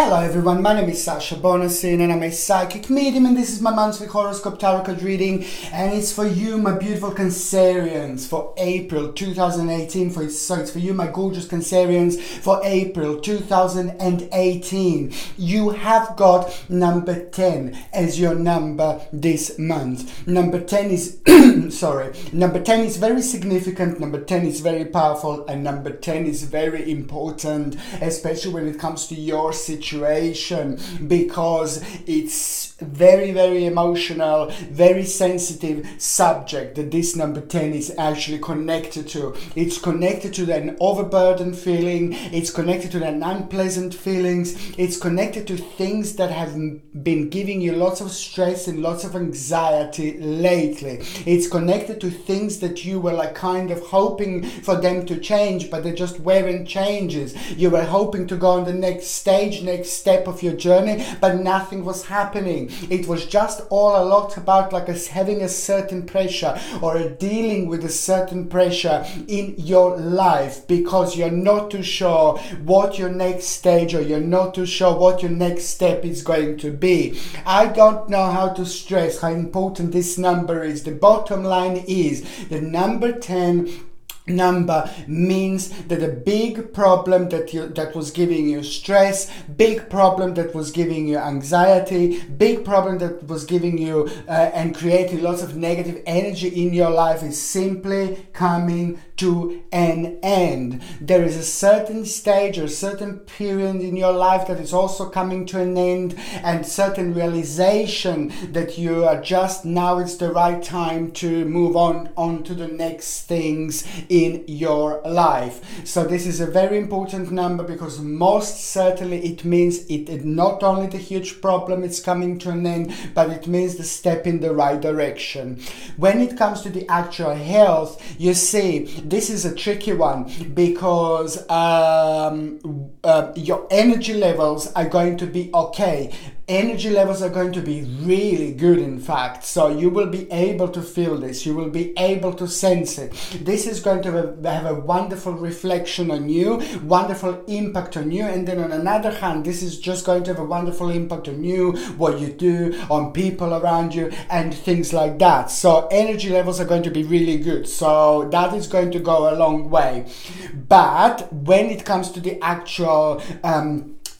Hello everyone, my name is Sasha Bonasin and I'm a psychic medium, and this is my monthly horoscope tarot card reading, and it's for you, my beautiful Cancerians, for April 2018. It's for you, my gorgeous Cancerians, for April 2018. You have got number 10 as your number this month. Number 10 is number 10 is very significant, number 10 is very powerful, and number 10 is very important, especially when it comes to your situation, because it's very emotional, very sensitive subject that this number 10 is actually connected to. It's connected to an overburdened feeling, it's connected to an unpleasant feelings, it's connected to things that have been giving you lots of stress and lots of anxiety lately. It's connected to things that you were like kind of hoping for them to change, but they just weren't changes. You were hoping to go on the next stage, next step of your journey, but nothing was happening. It was just all a lot about like having a certain pressure or dealing with a certain pressure in your life, because you're not too sure what your next stage, or you're not too sure what your next step is going to be. I don't know how to stress how important this number is. The bottom line is the number 10 number means that a big problem that was giving you stress, big problem that was giving you anxiety, big problem that was giving you and creating lots of negative energy in your life is simply coming to an end. There is a certain stage or a certain period in your life that is also coming to an end, and certain realization that you are just now it's the right time to move on to the next things in your life. So this is a very important number, because most certainly it means it not only the huge problem it's coming to an end, but it means the step in the right direction. When it comes to the actual health, you see, this is a tricky one, because your energy levels are going to be okay. Energy levels are going to be really good, in fact. So you will be able to feel this. You will be able to sense it. This is going to have a wonderful reflection on you, wonderful impact on you. And then on another hand, this is just going to have a wonderful impact on you, what you do, on people around you, and things like that. So energy levels are going to be really good. So that is going to go a long way. But when it comes to the actual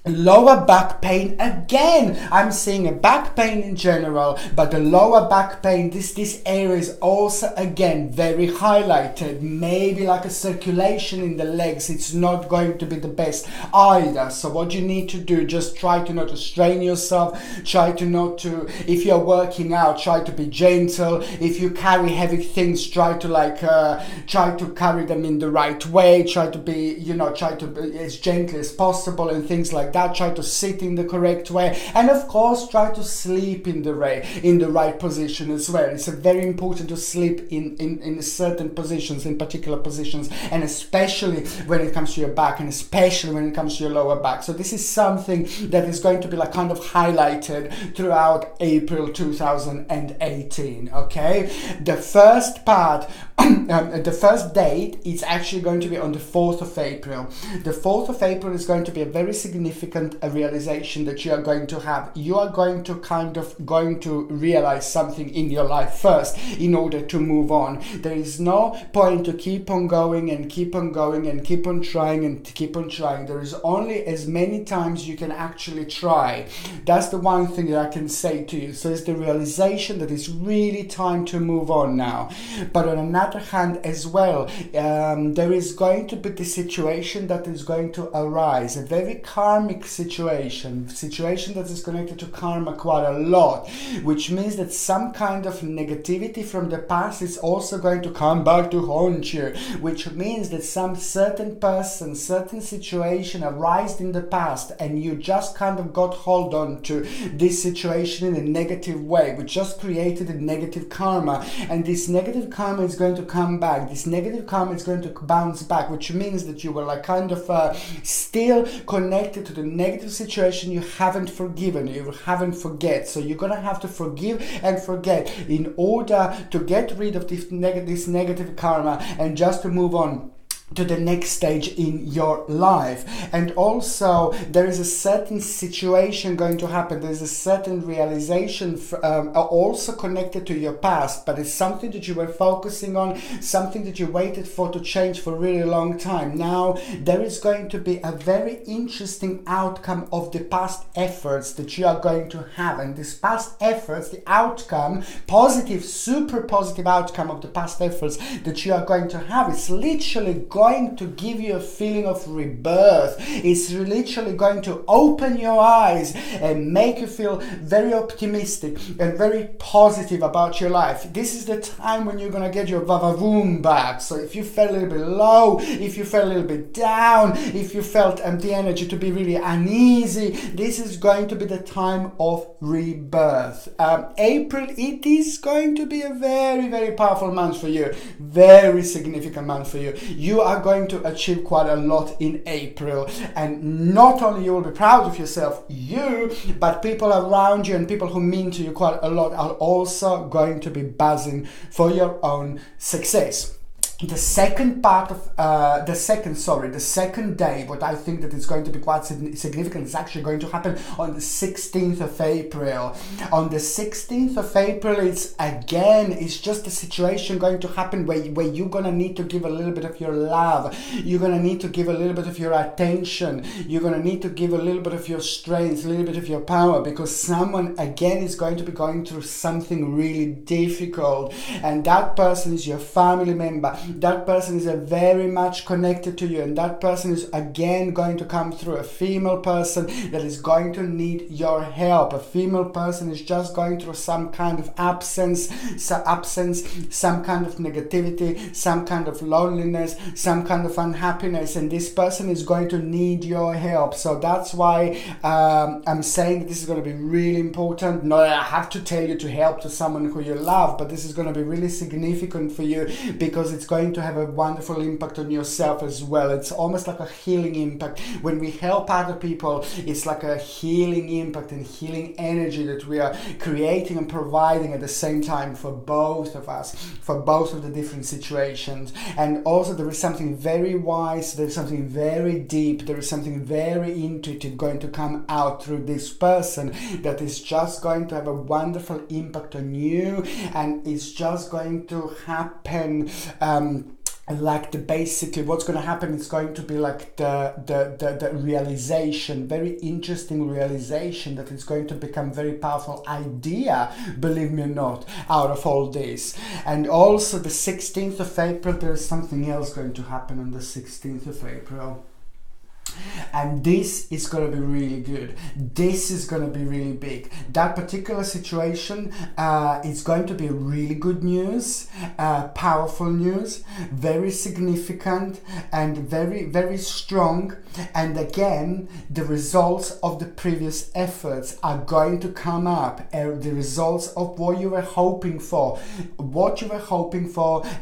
lower back pain, again, I'm seeing a back pain in general, but the lower back pain, this area is also again very highlighted. Maybe like a circulation in the legs, it's not going to be the best either. So what you need to do, just try to not to strain yourself, try to not to, if you're working out, try to be gentle. If you carry heavy things, try to carry them in the right way, try to be as gentle as possible and things like that. Try to sit in the correct way, and of course try to sleep in the right position as well. It's very important to sleep in certain positions, in particular positions, and especially when it comes to your back, and especially when it comes to your lower back. So this is something that is going to be like kind of highlighted throughout April 2018. Okay, the first part the first date is actually going to be on the 4th of April. The 4th of April is going to be a very significant realization that you are going to have. You are going to realize something in your life first in order to move on. There is no point to keep on going and keep on going and keep on trying and keep on trying. There is only as many times you can actually try. That's the one thing that I can say to you. So it's the realization that it's really time to move on now. But on another hand as well, there is going to be the situation that is going to arise, a very karmic situation that is connected to karma quite a lot, which means that some kind of negativity from the past is also going to come back to haunt you, which means that some certain person, certain situation arose in the past, and you just kind of got hold on to this situation in a negative way, which just created a negative karma, and this negative karma is going to come back. This negative karma is going to bounce back, which means that you were like kind of still connected to the negative situation. You haven't forgiven, you haven't forget. So you're gonna have to forgive and forget in order to get rid of this negative karma and just to move on to the next stage in your life. And also there is a certain situation going to happen, there's a certain realization also connected to your past, but it's something that you were focusing on, something that you waited for to change for a really long time. Now there is going to be a very interesting outcome of the past efforts that you are going to have, and this past efforts, the outcome, positive, super positive outcome of the past efforts that you are going to have, is literally going to give you a feeling of rebirth. It's literally going to open your eyes and make you feel very optimistic and very positive about your life. This is the time when you're going to get your vavavoom back. So if you felt a little bit low, if you felt a little bit down, if you felt the energy to be really uneasy, this is going to be the time of rebirth. April, it is going to be a very, very powerful month for you, very significant month for you. You are going to achieve quite a lot in April, and not only you will be proud of yourself, but people around you and people who mean to you quite a lot are also going to be buzzing for your own success. The second part of the second day, what I think that is going to be quite significant, is actually going to happen on the 16th of April. On the 16th of April, it's just a situation going to happen where you're going to need to give a little bit of your love. You're going to need to give a little bit of your attention. You're going to need to give a little bit of your strength, a little bit of your power, because someone again is going to be going through something really difficult, and that person is your family member. That person is very much connected to you, and that person is again going to come through. A female person that is going to need your help. A female person is just going through some kind of absence, some kind of negativity, some kind of loneliness, some kind of unhappiness, and this person is going to need your help. So that's why I'm saying this is going to be really important. Not that I have to tell you to help to someone who you love, but this is going to be really significant for you, because it's going to have a wonderful impact on yourself as well. It's almost like a healing impact. When we help other people, it's like a healing impact and healing energy that we are creating and providing at the same time for both of us, for both of the different situations. And also there is something very wise, there is something very deep, there is something very intuitive going to come out through this person that is just going to have a wonderful impact on you, and it's just going to happen basically what's going to happen is going to be like the realization, very interesting realization, that is going to become very powerful idea, believe me or not, out of all this. And also the 16th of April, there's something else going to happen on the 16th of April. And this is going to be really good. This is going to be really big. That particular situation is going to be really good news, powerful news, very significant and very, very strong. And again, the results of the previous efforts are going to come up. The results of what you were hoping for,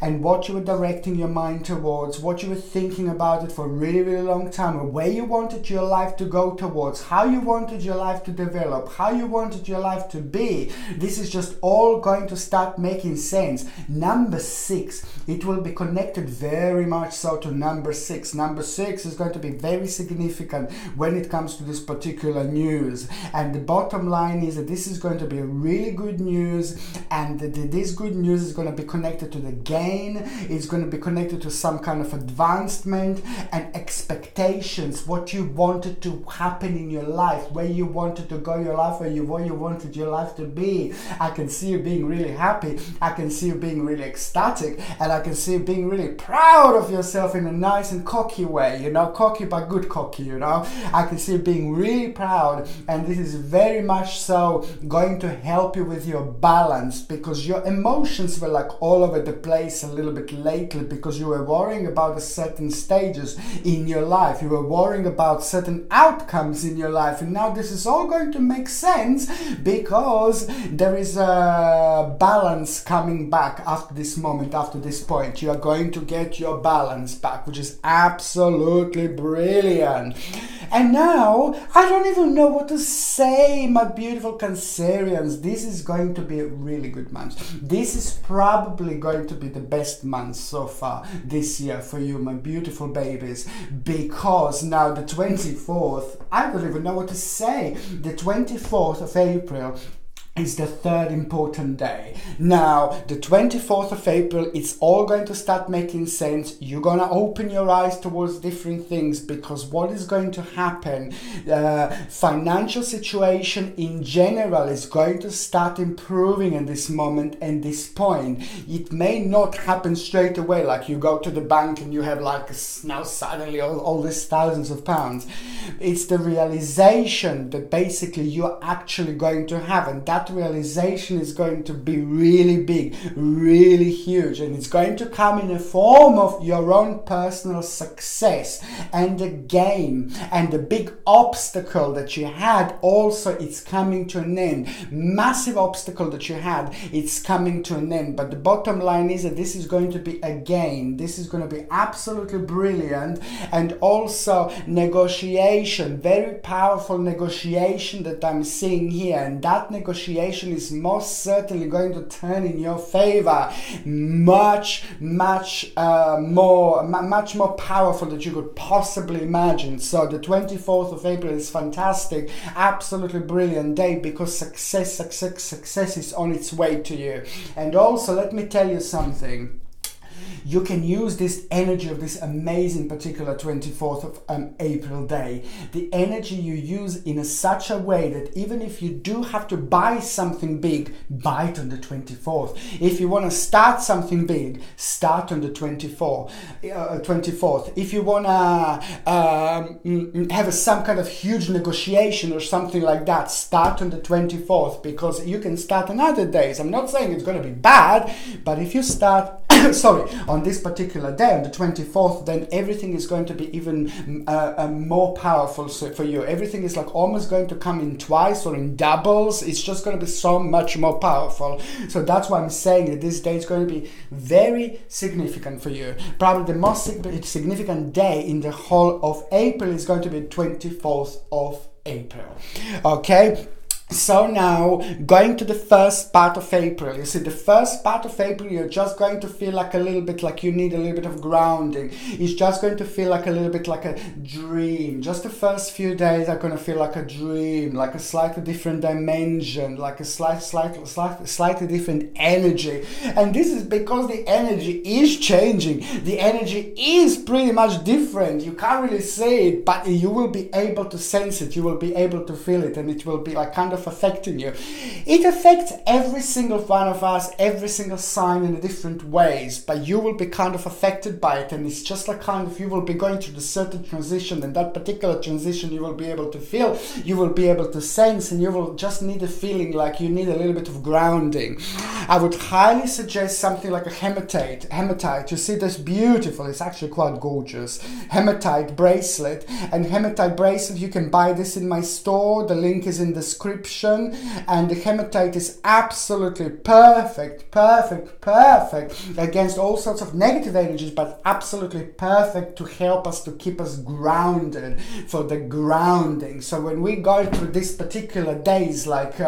and what you were directing your mind towards, what you were thinking about it for a really, really long time, where you wanted your life to go towards, how you wanted your life to develop, how you wanted your life to be. This is just all going to start making sense. Number 6, it will be connected very much so to number 6. Number 6 is going to be very significant when it comes to this particular news. And the bottom line is that this is going to be really good news, and this good news is going to be connected to the gain. It's going to be connected to some kind of advancement and expectations, what you wanted to happen in your life, where you wanted to go your life, where you wanted your life to be. I can see you being really happy, I can see you being really ecstatic, and I can see you being really proud of yourself in a nice and cocky way, you know, cocky but good cocky, you know. I can see you being really proud, and this is very much so going to help you with your balance, because your emotions were like all over the place a little bit lately, because you were worrying about a certain stages in your life. You were worrying about certain outcomes in your life. And now this is all going to make sense because there is a balance coming back after this moment, after this point. You are going to get your balance back, which is absolutely brilliant. And now, I don't even know what to say, my beautiful Cancerians. This is going to be a really good month. This is probably going to be the best month so far this year for you, my beautiful babies, because now the 24th, I don't even know what to say. The 24th of April is the third important day. Now, the 24th of April, it's all going to start making sense. You're going to open your eyes towards different things, because what is going to happen, financial situation in general is going to start improving in this moment and this point. It may not happen straight away, like you go to the bank and you have like now suddenly all these thousands of pounds. It's the realization that basically you're actually going to have, and that realization is going to be really big, really huge, and it's going to come in a form of your own personal success and the game, and the big obstacle that you had also, it's coming to an end. Massive obstacle that you had, it's coming to an end. But the bottom line is that this is going to be a gain. This is going to be absolutely brilliant. And also negotiation, very powerful negotiation that I'm seeing here, and that negotiation is most certainly going to turn in your favor. Much more powerful than you could possibly imagine. So the 24th of April is fantastic, absolutely brilliant day, because success is on its way to you. And also, let me tell you something. You can use this energy of this amazing particular 24th of April day. The energy you use in such a way that even if you do have to buy something big, buy it on the 24th. If you want to start something big, start on the 24th. If you want to have some kind of huge negotiation or something like that, start on the 24th, because you can start on other days. I'm not saying it's going to be bad, but if you start on this particular day, on the 24th, then everything is going to be even more powerful for you. Everything is like almost going to come in twice or in doubles. It's just going to be so much more powerful. So that's why I'm saying that this day is going to be very significant for you. Probably the most significant day in the whole of April is going to be 24th of April. Okay? So now, going to the first part of April. You see, the first part of April, you're just going to feel like a little bit like you need a little bit of grounding. It's just going to feel like a little bit like a dream. Just the first few days are going to feel like a dream, like a slightly different dimension, like a slightly different energy. And this is because the energy is changing. The energy is pretty much different. You can't really see it, but you will be able to sense it. You will be able to feel it, and it will be like kind of affecting you. It affects every single one of us, every single sign in different ways, but you will be kind of affected by it, and it's just like kind of you will be going through the certain transition, and that particular transition you will be able to feel, you will be able to sense, and you will just need a feeling like you need a little bit of grounding. I would highly suggest something like a hematite. You see this beautiful, it's actually quite gorgeous, hematite bracelet. And hematite bracelet, you can buy this in my store, the link is in the description. And the hematite is absolutely perfect against all sorts of negative energies, but absolutely perfect to help us, to keep us grounded, for the grounding. So when we go through these particular days, like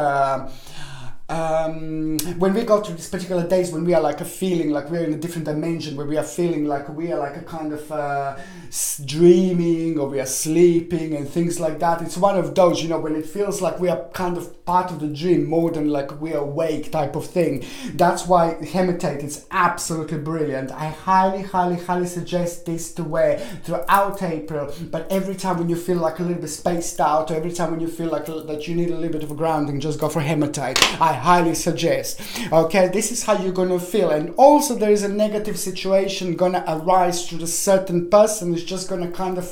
when we go through these particular days when we are like a feeling like we're in a different dimension, where we are feeling like we are like a kind of dreaming, or we are sleeping and things like that, it's one of those, you know, when it feels like we are kind of part of the dream more than like we are awake type of thing. That's why hematite is absolutely brilliant. I highly suggest this to wear throughout April, but every time when you feel like a little bit spaced out, or every time when you feel like that you need a little bit of grounding, just go for hematite. I highly suggest. Okay, this is how you're going to feel. And also there is a negative situation going to arise to a certain person who's just going to kind of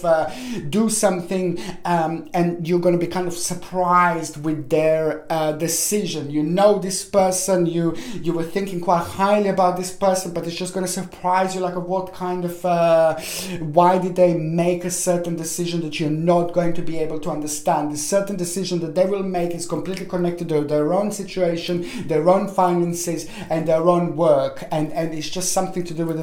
do something, and you're going to be kind of surprised with their decision. You know this person, you were thinking quite highly about this person, but it's just going to surprise you, like what kind of why did they make a certain decision that you're not going to be able to understand. The certain decision that they will make is completely connected to their own situation, their own finances, and their own work, and it's just something to do with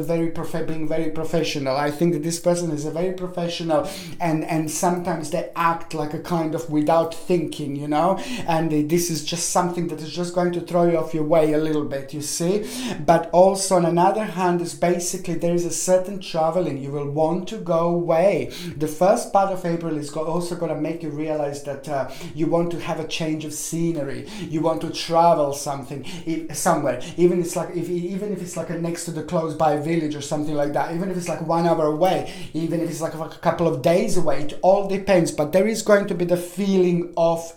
being very professional. I think that this person is a very professional, and sometimes they act like a kind of without thinking, you know, and this is just something that is just going to throw you off your way a little bit, you see. But also on another hand is basically there is a certain traveling. You will want to go away. The first part of April is also going to make you realize that you want to have a change of scenery. You want to travel somewhere, even if it's like a next to the close by village or something like that, even if it's like 1 hour away, even if it's like a couple of days away. It all depends, but there is going to be the feeling of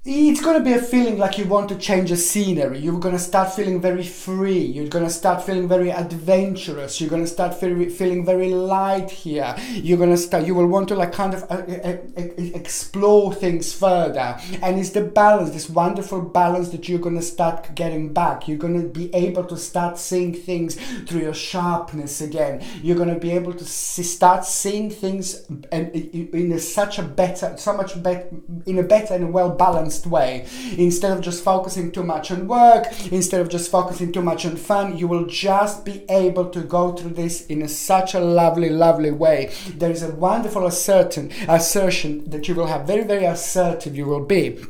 it's going to be a feeling like you want to change a scenery. You're going to start feeling very free. You're going to start feeling very adventurous. You're going to start feeling very light here. You will want to like kind of explore things further. And it's the balance, this wonderful balance that you're going to start getting back. You're going to be able to start seeing things through your sharpness again. You're going to be able to start seeing things in a better and a well-balanced way. Instead of just focusing too much on work, instead of just focusing too much on fun, you will just be able to go through this in such a lovely way. There is a wonderful assertion that you will have. Very, very assertive you will be.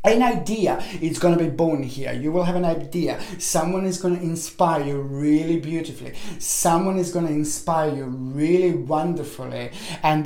An idea is going to be born here. You will have an idea. Someone is going to inspire you really beautifully. Someone is going to inspire you really wonderfully. And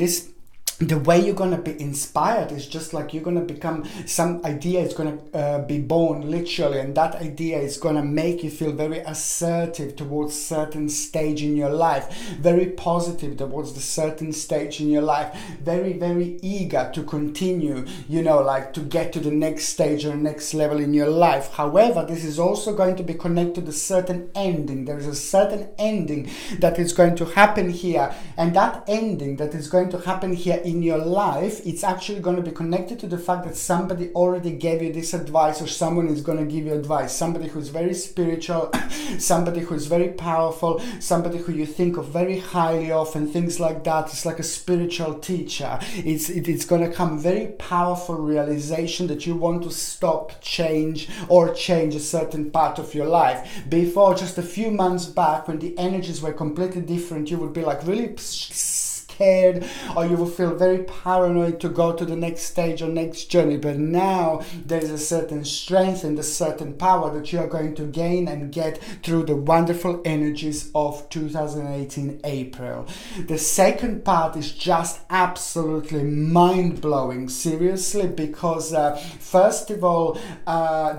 the way you're going to be inspired is just like you're going to become, some idea is going to be born literally, and that idea is going to make you feel very assertive towards certain stage in your life, very positive towards the certain stage in your life, very, very eager to continue, you know, like to get to the next stage or next level in your life. However, this is also going to be connected to a certain ending. There is a certain ending that is going to happen here, and that ending that is going to happen here in your life, it's actually going to be connected to the fact that somebody already gave you this advice, or someone is going to give you advice. Somebody who's very spiritual, somebody who's very powerful, somebody who you think of very highly of, and things like that. It's like a spiritual teacher. It's going to come very powerful realization that you want to stop, change a certain part of your life. Before, just a few months back, when the energies were completely different, you would be like really scared, or you will feel very paranoid to go to the next stage or next journey. But now there is a certain strength and a certain power that you are going to gain and get through the wonderful energies of 2018 April. The second part is just absolutely mind-blowing, seriously, because first of all,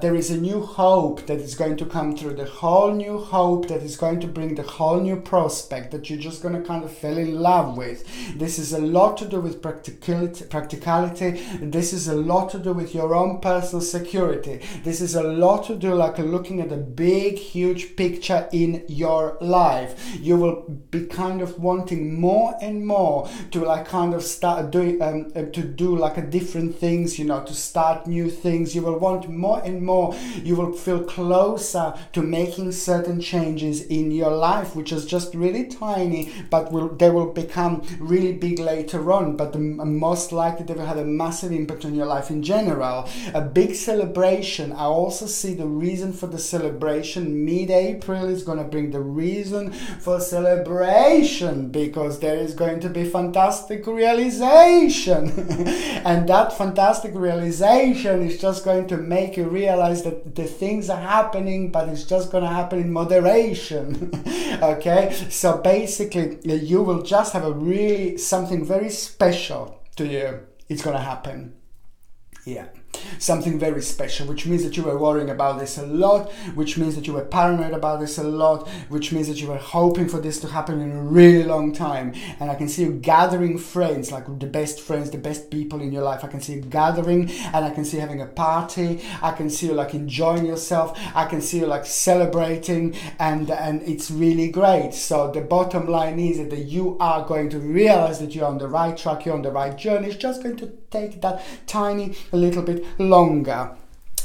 there is a new hope that is going to come through, the whole new hope that is going to bring the whole new prospect that you're just going to kind of fall in love with. This is a lot to do with practicality. This is a lot to do with your own personal security. This is a lot to do like looking at a big, huge picture in your life. You will be kind of wanting more and more to like kind of start doing, to do like a different things, you know, to start new things. You will want more and more. You will feel closer to making certain changes in your life, which is just really tiny, but they will become really big later on, but most likely they will have a massive impact on your life in general. A big celebration. I also see the reason for the celebration. Mid-April is going to bring the reason for celebration, because there is going to be fantastic realization. And that fantastic realization is just going to make you realize that the things are happening, but it's just going to happen in moderation. Okay, so basically you will just have a really something very special to you. It's gonna happen. Yeah. something very special, which means that you were worrying about this a lot, which means that you were paranoid about this a lot, which means that you were hoping for this to happen in a really long time. And I can see you gathering friends, like the best friends, the best people in your life. I can see you gathering, and I can see you having a party. I can see you like enjoying yourself. I can see you like celebrating, and it's really great. So the bottom line is that you are going to realize that you're on the right track, you're on the right journey. It's just going to take that tiny little bit longer.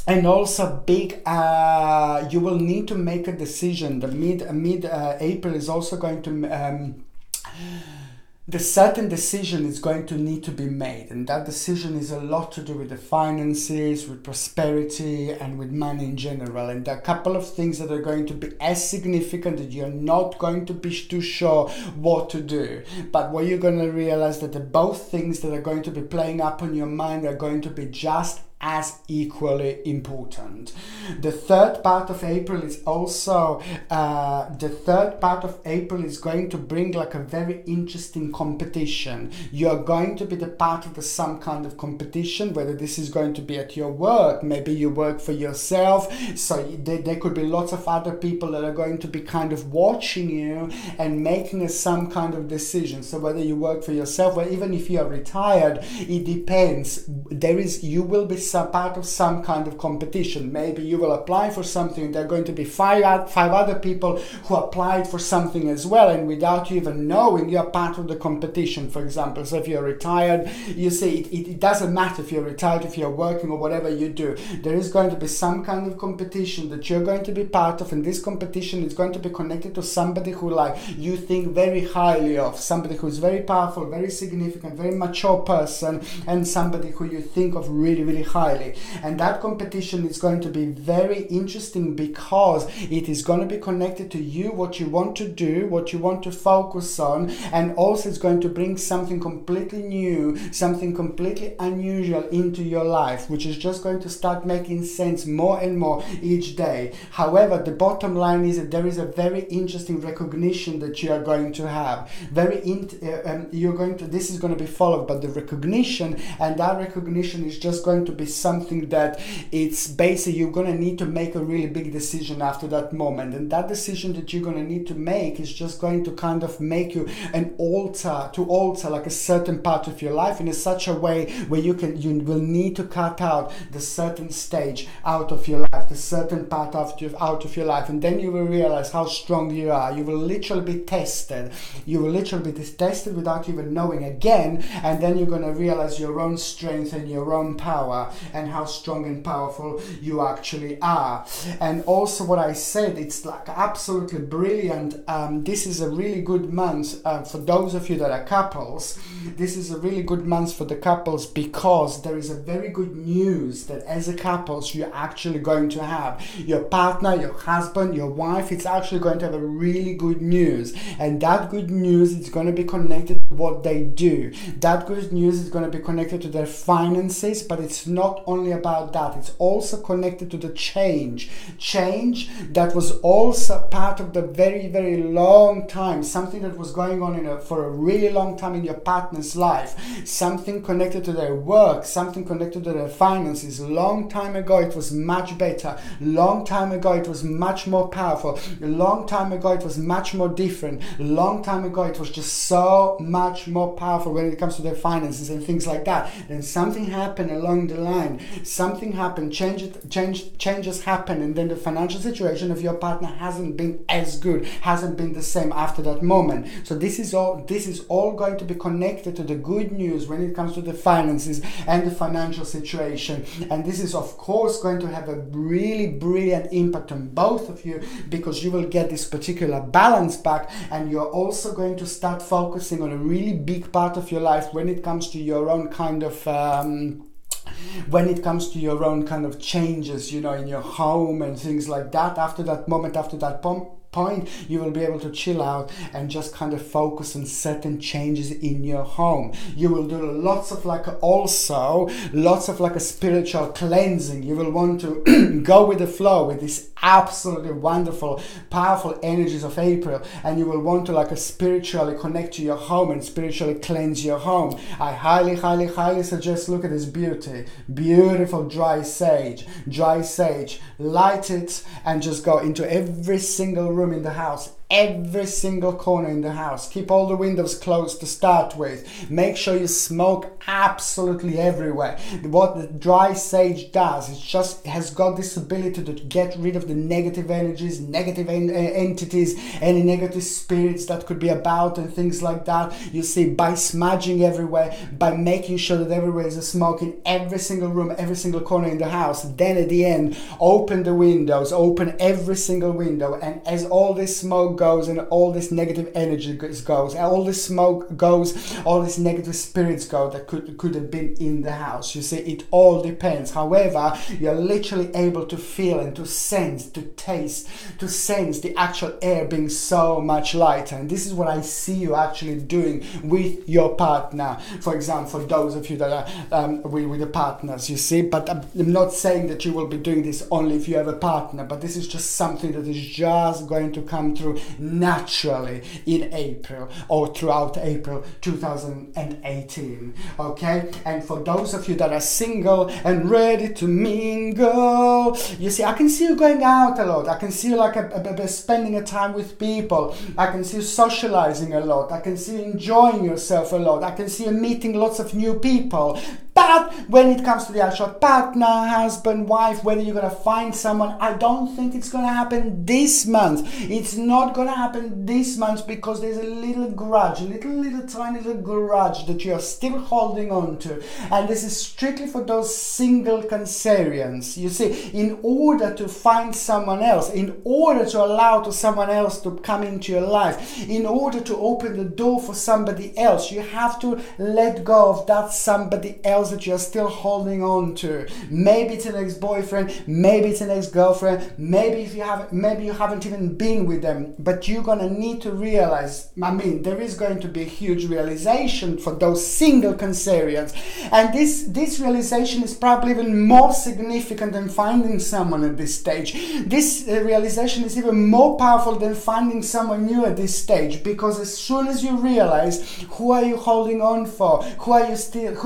And also you will need to make a decision. The mid April is also going to the certain decision is going to need to be made, and that decision is a lot to do with the finances, with prosperity, and with money in general. And there are a couple of things that are going to be as significant that you're not going to be too sure what to do. But what you're going to realize that the both things that are going to be playing up on your mind are going to be just as equally important. The third part of April is also going to bring like a very interesting competition. You're going to be the part of some kind of competition, whether this is going to be at your work, maybe you work for yourself, so there could be lots of other people that are going to be kind of watching you and making some kind of decision. So whether you work for yourself or even if you are retired, it depends. You will be some part of some kind of competition. Maybe you will apply for something, there are going to be five other people who applied for something as well, and without you even knowing, you're part of the competition, for example. So if you're retired, you see, it doesn't matter if you're retired, if you're working or whatever you do, there is going to be some kind of competition that you're going to be part of, and this competition is going to be connected to somebody who like you think very highly of, somebody who is very powerful, very significant, very mature person, and somebody who you think of really, really highly. And that competition is going to be very interesting because it is going to be connected to you, what you want to do, what you want to focus on, and also it's going to bring something completely new, something completely unusual into your life, which is just going to start making sense more and more each day. However, the bottom line is that there is a very interesting recognition that you are going to have. This is going to be followed by the recognition, and that recognition is just going to be something that it's basically you're going to need to make a really big decision after that moment, and that decision that you're going to need to make is just going to kind of make you alter like a certain part of your life in a such a way where you will need to cut out the certain stage out of your life, the certain part out of your life, and then you will realize how strong you are. You will literally be tested. You will literally be tested without even knowing again, and then you're going to realize your own strength and your own power and how strong and powerful you actually are. And also what I said, it's like absolutely brilliant. This is a really good month for those of you that are couples. This is a really good month for the couples because there is a very good news that as a couples you're actually going to have. Your partner, your husband, your wife, it's actually going to have a really good news, and that good news is going to be connected to what they do. That good news is going to be connected to their finances, but it's not only about that, it's also connected to the change that was also part of the very, very long time, something that was going on for a really long time in your partner's life, something connected to their work, something connected to their finances. Long time ago it was much better, long time ago it was much more powerful, a long time ago it was much more different, long time ago it was just so much more powerful when it comes to their finances and things like that. Then something happened along the line, something happened, changes happen, and then the financial situation of your partner hasn't been as good, hasn't been the same after that moment. So this is all going to be connected to the good news when it comes to the finances and the financial situation. And this is of course going to have a really brilliant impact on both of you, because you will get this particular balance back, and you're also going to start focusing on a really big part of your life when it comes to your own kind of changes, in your home and things like that. After that moment, after that point, you will be able to chill out and just kind of focus on certain changes in your home. You will do lots of like a spiritual cleansing. You will want to go with the flow with this absolutely wonderful, powerful energies of April, and you will want to like spiritually connect to your home and spiritually cleanse your home. I highly, highly, highly suggest, look at this beautiful dry sage. Light it and just go into every single room in the house, every single corner in the house. Keep all the windows closed to start with. Make sure you smoke absolutely everywhere. What the dry sage does, it has got this ability to get rid of the negative energies, negative entities, any negative spirits that could be about and things like that. You see, by smudging everywhere, by making sure that everywhere is a smoke in every single room, every single corner in the house. Then at the end, open the windows, open every single window, and as all this smoke goes and all this negative energy goes, all this smoke goes, all these negative spirits go that could have been in the house. You see, it all depends. However, you're literally able to feel and to sense, to taste, to sense the actual air being so much lighter. And this is what I see you actually doing with your partner. For example, for those of you that are with the partners, you see, but I'm not saying that you will be doing this only if you have a partner, but this is just something that is just going to come through naturally in April or throughout April 2018. Okay, and for those of you that are single and ready to mingle, you see, I can see you going out a lot. I can see you like spending a time with people. I can see you socializing a lot. I can see you enjoying yourself a lot. I can see you meeting lots of new people. But when it comes to the actual partner, husband, wife, whether you're going to find someone, I don't think it's going to happen this month. It's not going to happen this month because there's a little grudge, a little tiny little grudge that you're still holding on to. And this is strictly for those single Cancerians. You see, in order to find someone else, in order to allow to someone else to come into your life, in order to open the door for somebody else, you have to let go of that somebody else that you're still holding on to. Maybe it's an ex-boyfriend, maybe it's an ex-girlfriend, maybe you haven't even been with them, but you're gonna need to realize, there is going to be a huge realization for those single Cancerians, and this realization is probably even more significant than finding someone at this stage. This realization is even more powerful than finding someone new at this stage, because as soon as you realize who are you holding on for, who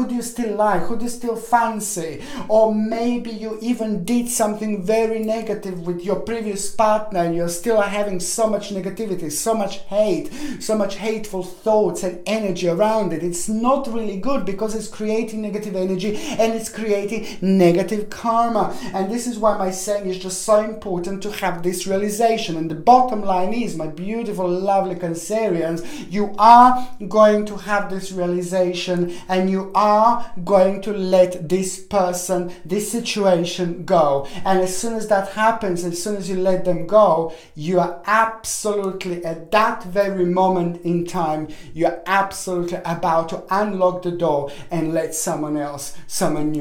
do you still like, who do you still fancy, or maybe you even did something very negative with your previous partner and you're still having so much negativity, so much hate, so much hateful thoughts and energy around it. It's not really good because it's creating negative energy and it's creating negative karma. And this is why my saying is just so important to have this realization. And the bottom line is, my beautiful, lovely Cancerians, you are going to have this realization and you are going to let this person, this situation go. And as soon as that happens, as soon as you let them go, you are absolutely at that very moment in time, you're absolutely about to unlock the door and let someone else, someone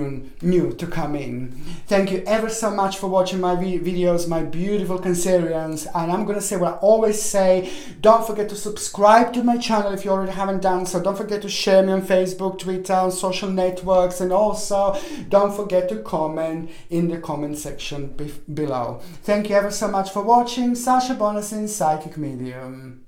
new to come in. Thank you ever so much for watching my videos, my beautiful Cancerians. And I'm going to say what I always say, don't forget to subscribe to my channel if you already haven't done so. Don't forget to share me on Facebook, Twitter, on social networks, and also don't forget to comment in the comment section below. Thank you ever so much for watching. Sasha Bonasin, Psychic Medium.